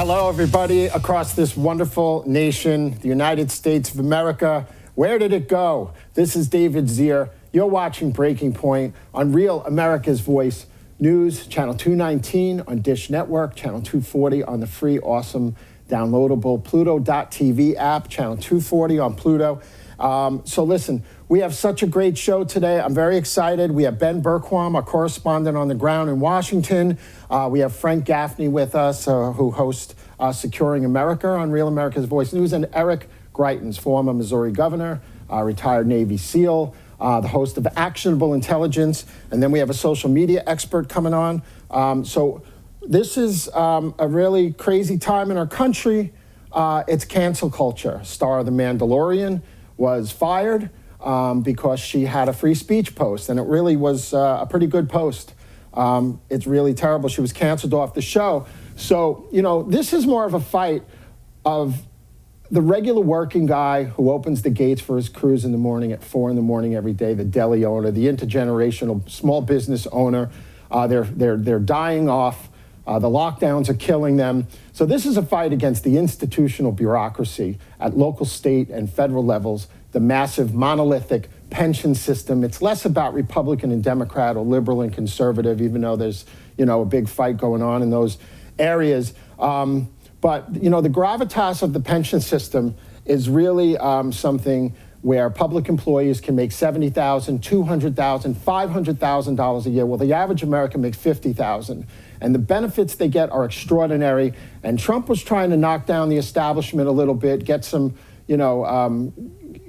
Hello, everybody across this wonderful nation, the United States of America. Where did it go? This is David Zere. You're watching Breaking Point on Real America's Voice News, Channel 219 on Dish Network, Channel 240 on the free, awesome, downloadable Pluto.tv app, Channel 240 on Pluto. So listen, we have such a great show today. I'm very excited. We have Ben Bergquam, our correspondent on the ground in Washington. We have Frank Gaffney with us, who hosts Securing America on Real America's Voice News, and Eric Greitens, former Missouri governor, retired Navy SEAL, the host of Actionable Intelligence. And then we have a social media expert coming on. So this is a really crazy time in our country. It's cancel culture. Star of The Mandalorian was fired because she had a free speech post, and it really was a pretty good post. It's really terrible. She was canceled off the show. So, you know, this is more of a fight of the regular working guy who opens the gates for his crews in the morning at 4 in the morning every day, the deli owner, the intergenerational small business owner. They're dying off. The lockdowns are killing them. So this is a fight against the institutional bureaucracy at local, state, and federal levels, the massive monolithic pension system. It's less about Republican and Democrat or liberal and conservative, even though there's, you know, a big fight going on in those areas. But, you know, the gravitas of the pension system is really something where public employees can make $70,000, $200,000, $500,000 a year. Well, the average American makes $50,000. And the benefits they get are extraordinary. And Trump was trying to knock down the establishment a little bit, get some, you know,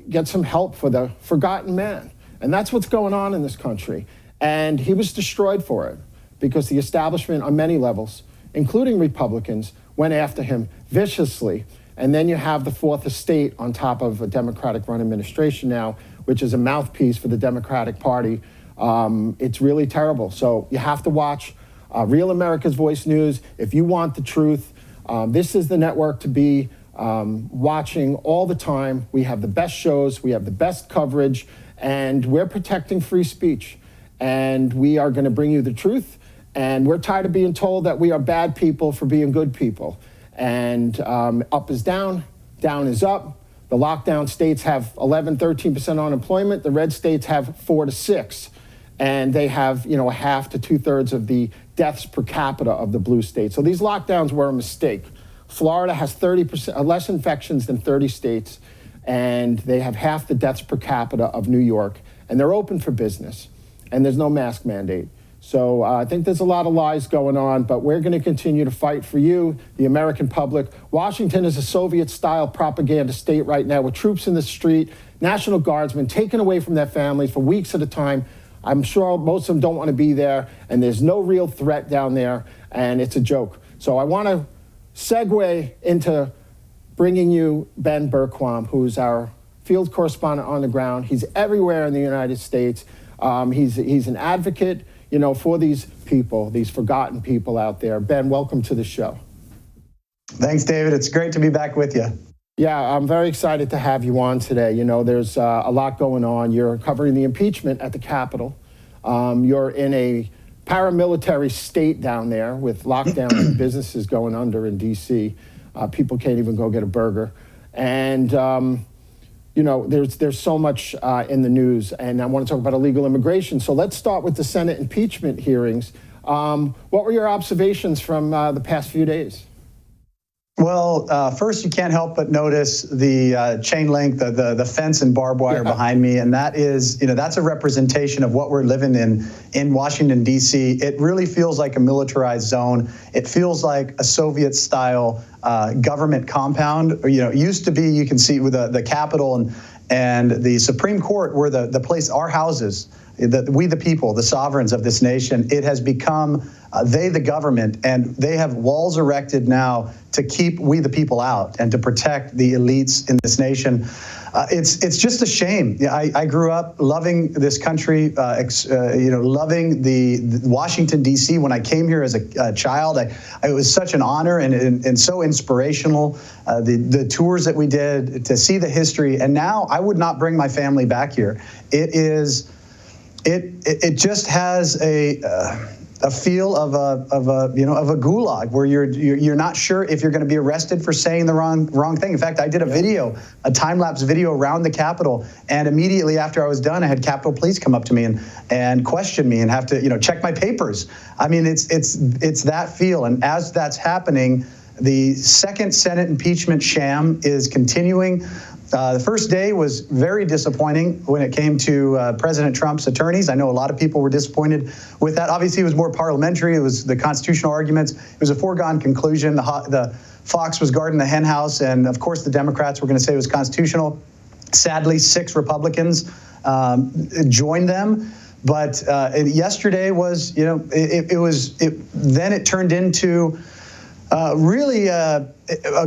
get some help for the forgotten man. And that's what's going on in this country. And he was destroyed for it because the establishment on many levels, including Republicans, went after him viciously. And then you have the fourth estate on top of a Democratic-run administration now, which is a mouthpiece for the Democratic Party. It's really terrible. So you have to watch Real America's Voice News. If you want the truth, this is the network to be watching all the time. We have the best shows, we have the best coverage, and we're protecting free speech. And we are going to bring you the truth. And we're tired of being told that we are bad people for being good people. And up is down, down is up. The lockdown states have 11, 13% unemployment. The red states have 4 to 6. And they have, you know, a half to 2/3 of the deaths per capita of the blue states. So these lockdowns were a mistake. Florida has 30% less infections than 30 states, and they have half the deaths per capita of New York, and they're open for business, and there's no mask mandate. So I think there's a lot of lies going on, but we're going to continue to fight for you, the American public. Washington is a Soviet-style propaganda state right now with troops in the street, National Guardsmen taken away from their families for weeks at a time. I'm sure most of them don't want to be there, and there's no real threat down there, and it's a joke. So I want to segue into bringing you Ben Bergquam, who's our field correspondent on the ground. He's everywhere in the United States. He's an advocate, you know, for these people, these forgotten people out there. Ben, welcome to the show. Thanks, David. It's great to be back with you. Yeah, I'm very excited to have you on today. You know, there's a lot going on. You're covering the impeachment at the Capitol. You're in a paramilitary state down there with lockdowns and businesses going under in D.C. People can't even go get a burger. And, you know, there's so much in the news, and I want to talk about illegal immigration. So let's start with the Senate impeachment hearings. What were your observations from the past few days? Well, first, you can't help but notice the chain link, the fence and barbed wire behind me, and that is, you know, that's a representation of what we're living in Washington, D.C. It really feels like a militarized zone. It feels like a Soviet-style government compound. You know, it used to be, you can see with the Capitol and the Supreme Court were the place, our houses, we the people, the sovereigns of this nation. It has become they the government, and they have walls erected now to keep we the people out and to protect the elites in this nation. It's just a shame. I grew up loving this country, you know, loving the Washington, D.C. When I came here as a child, it was such an honor and so inspirational. The tours that we did to see the history, and now I would not bring my family back here. It just has a feel of a gulag where you're not sure if you're going to be arrested for saying the wrong thing. In fact, I did a time-lapse video around the Capitol, and immediately after I was done, I had Capitol Police come up to me and question me and have to check my papers. I mean, it's that feel, and as that's happening, the second Senate impeachment sham is continuing. The first day was very disappointing when it came to President Trump's attorneys. I know a lot of people were disappointed with that. Obviously, it was more parliamentary. It was the constitutional arguments. It was a foregone conclusion. The fox was guarding the hen house, and of course, the Democrats were going to say it was constitutional. Sadly, 6 Republicans joined them. But yesterday was, then it turned into really a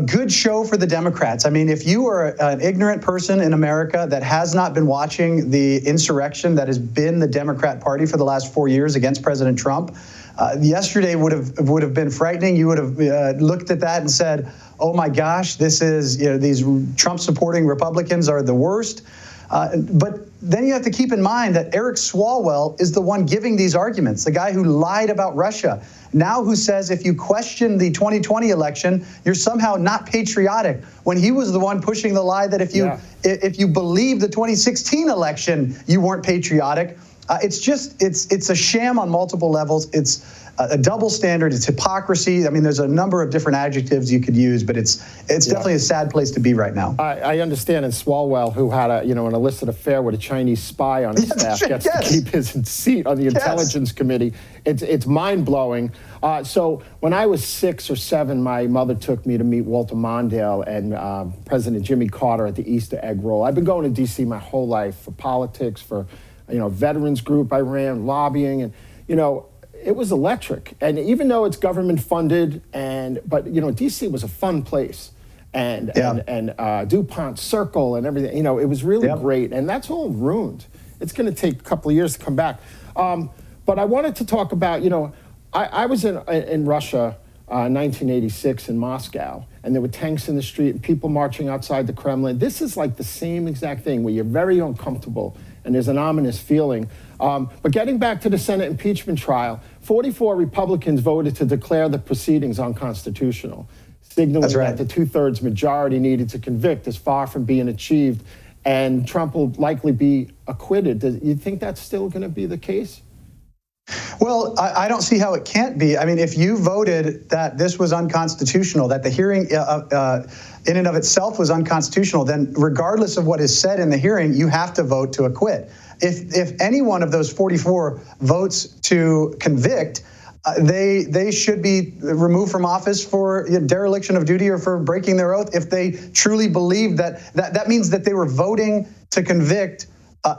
good show for the Democrats. I mean, if you are an ignorant person in America that has not been watching the insurrection that has been the Democrat Party for the last 4 years against President Trump, yesterday would have been frightening. You would have looked at that and said, "Oh my gosh, this is these Trump-supporting Republicans are the worst." But then you have to keep in mind that Eric Swalwell is the one giving these arguments, the guy who lied about Russia, now who says if you question the 2020 election, you're somehow not patriotic, when he was the one pushing the lie that if you believe the 2016 election, you weren't patriotic. It's a sham on multiple levels. It's a double standard. It's hypocrisy. I mean, there's a number of different adjectives you could use, but it's definitely a sad place to be right now. I understand. And Swalwell, who had an illicit affair with a Chinese spy on his staff, gets to keep his seat on the Intelligence Committee. It's mind-blowing. So when I was 6 or 7, my mother took me to meet Walter Mondale and President Jimmy Carter at the Easter egg roll. I've been going to D.C. my whole life for politics, for veterans group I ran, lobbying, and it was electric. And even though it's government funded, but DC was a fun place, and DuPont Circle and everything. It was really great, and that's all ruined. It's going to take a couple of years to come back. But I wanted to talk about I was in Russia. 1986 in Moscow, and there were tanks in the street and people marching outside the Kremlin. This is like the same exact thing where you're very uncomfortable and there's an ominous feeling. But getting back to the Senate impeachment trial, 44 Republicans voted to declare the proceedings unconstitutional, signaling that the 2/3 majority needed to convict is far from being achieved, and Trump will likely be acquitted. Do you think that's still going to be the case? Well, I don't see how it can't be. I mean, if you voted that this was unconstitutional, that the hearing in and of itself was unconstitutional, then regardless of what is said in the hearing, you have to vote to acquit. If any one of those 44 votes to convict, they should be removed from office for dereliction of duty or for breaking their oath. If they truly believe that means that they were voting to convict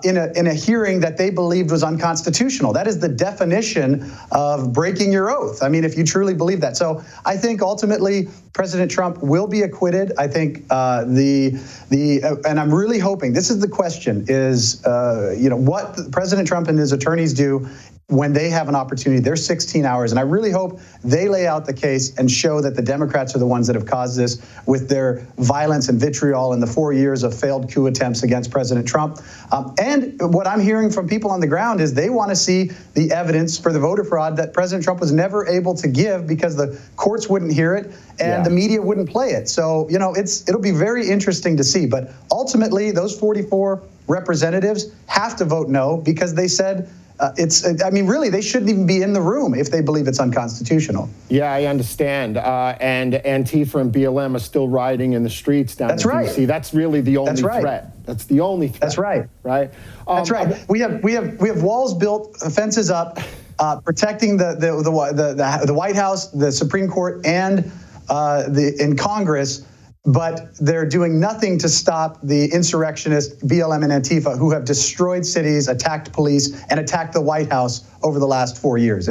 in a hearing that they believed was unconstitutional. That is the definition of breaking your oath. I mean, if you truly believe that. So I think ultimately President Trump will be acquitted. I think and I'm really hoping, this is the question, is what President Trump and his attorneys do when they have an opportunity. They're 16 hours, and I really hope they lay out the case and show that the Democrats are the ones that have caused this with their violence and vitriol in the 4 years of failed coup attempts against President Trump. And what I'm hearing from people on the ground is they want to see the evidence for the voter fraud that President Trump was never able to give because the courts wouldn't hear it and the media wouldn't play it. So, it'll be very interesting to see. But ultimately, those 44 representatives have to vote no because they said really, they shouldn't even be in the room if they believe it's unconstitutional. Yeah, I understand. And Antifa and BLM are still rioting in the streets down in D.C. That's really the only threat. That's the only threat. That's right. Right? That's right. We have walls built, fences up, protecting the White House, the Supreme Court, and in Congress. But they're doing nothing to stop the insurrectionists, BLM and Antifa, who have destroyed cities, attacked police, and attacked the White House over the last 4 years.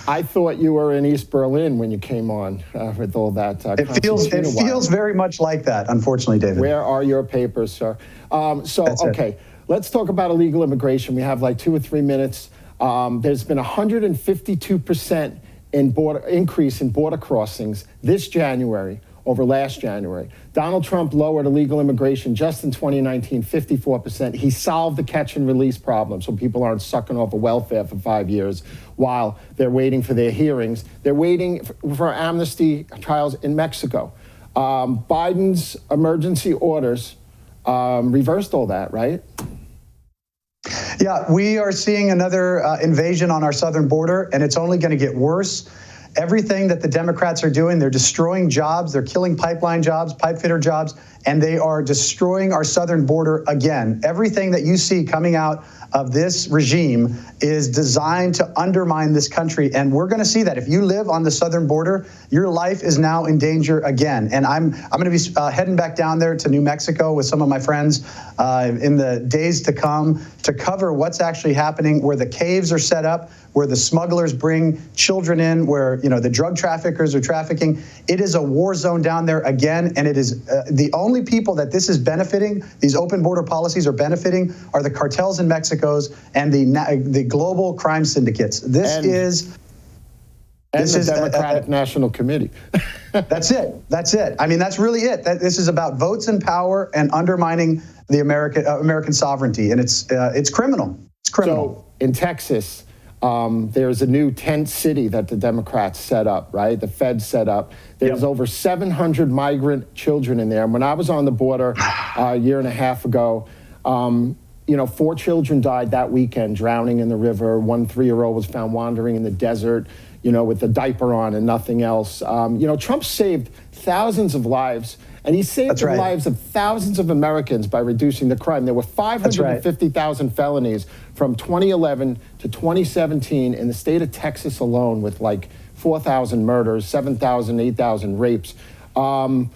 I thought you were in East Berlin when you came on with all that. It feels very much like that, unfortunately, David. Where are your papers, sir? Let's talk about illegal immigration. We have like 2 or 3 minutes. There's been 152% increase in border crossings this January over last January. Donald Trump lowered illegal immigration just in 2019, 54%. He solved the catch and release problem so people aren't sucking off of welfare for 5 years while they're waiting for their hearings. They're waiting for amnesty trials in Mexico. Biden's emergency orders reversed all that, right? Yeah, we are seeing another invasion on our southern border, and it's only going to get worse. Everything that the Democrats are doing, they're destroying jobs, they're killing pipeline jobs, pipe fitter jobs, and they are destroying our southern border again. Everything that you see coming out of this regime is designed to undermine this country, and we're going to see that. If you live on the southern border, your life is now in danger again. And I'm going to be heading back down there to New Mexico with some of my friends in the days to come to cover what's actually happening, where the caves are set up, where the smugglers bring children in, where the drug traffickers are trafficking. It is a war zone down there again, and it is the only people that this is benefiting, these open border policies are benefiting, are the cartels in Mexico's and the global crime syndicates. This is the Democratic National Committee. That's it. That's it. I mean, that's really it. This is about votes and power and undermining the American sovereignty, and it's criminal. It's criminal. So in Texas, there's a new tent city that the Democrats set up, right? The feds set up. There's over 700 migrant children in there. And when I was on the border a year and a half ago, 4 children died that weekend drowning in the river. One 3-year-old was found wandering in the desert, with a diaper on and nothing else. Trump saved thousands of lives, and he saved the lives of thousands of Americans by reducing the crime. There were 550,000 felonies from 2011 to 2017 in the state of Texas alone, with like 4,000 murders, 7,000, 8,000 rapes. How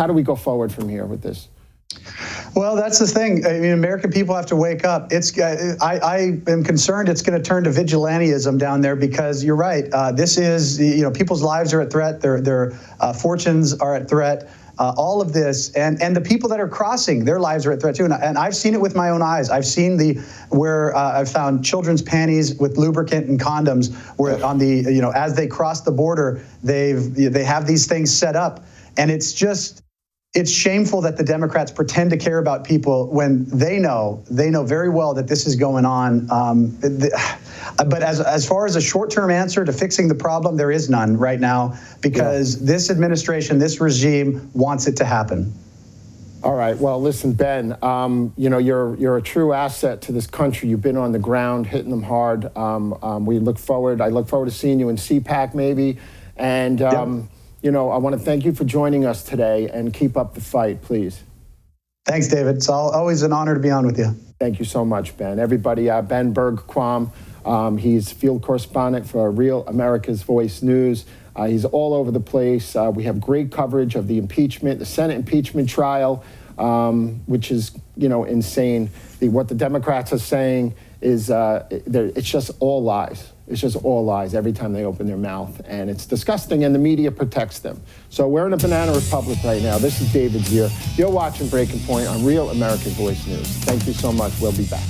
do we go forward from here with this? Well, that's the thing. I mean, American people have to wake up. I am concerned it's going to turn to vigilantism down there, because you're right. This is, people's lives are at threat. Their fortunes are at threat. All of this, and the people that are crossing, their lives are at threat too. And I've seen it with my own eyes. I've seen where I've found children's panties with lubricant and condoms, where on the, as they cross the border, they have these things set up, and it's shameful that the Democrats pretend to care about people when they know very well that this is going on. But as far as a short-term answer to fixing the problem, there is none right now, because this administration, this regime wants it to happen. All right. Well, listen, Ben, you're a true asset to this country. You've been on the ground, hitting them hard. I look forward to seeing you in CPAC maybe. And, I want to thank you for joining us today, and keep up the fight, please. Thanks, David. It's always an honor to be on with you. Thank you so much, Ben. Everybody, Ben Bergquam, he's field correspondent for Real America's Voice News. He's all over the place. We have great coverage of the impeachment, the Senate impeachment trial, which is, insane. What the Democrats are saying is it's just all lies. It's just all lies every time they open their mouth, and it's disgusting, and the media protects them. So we're in a banana republic right now. This is David Zere. You're watching Breaking Point on Real America's Voice News. Thank you so much. We'll be back.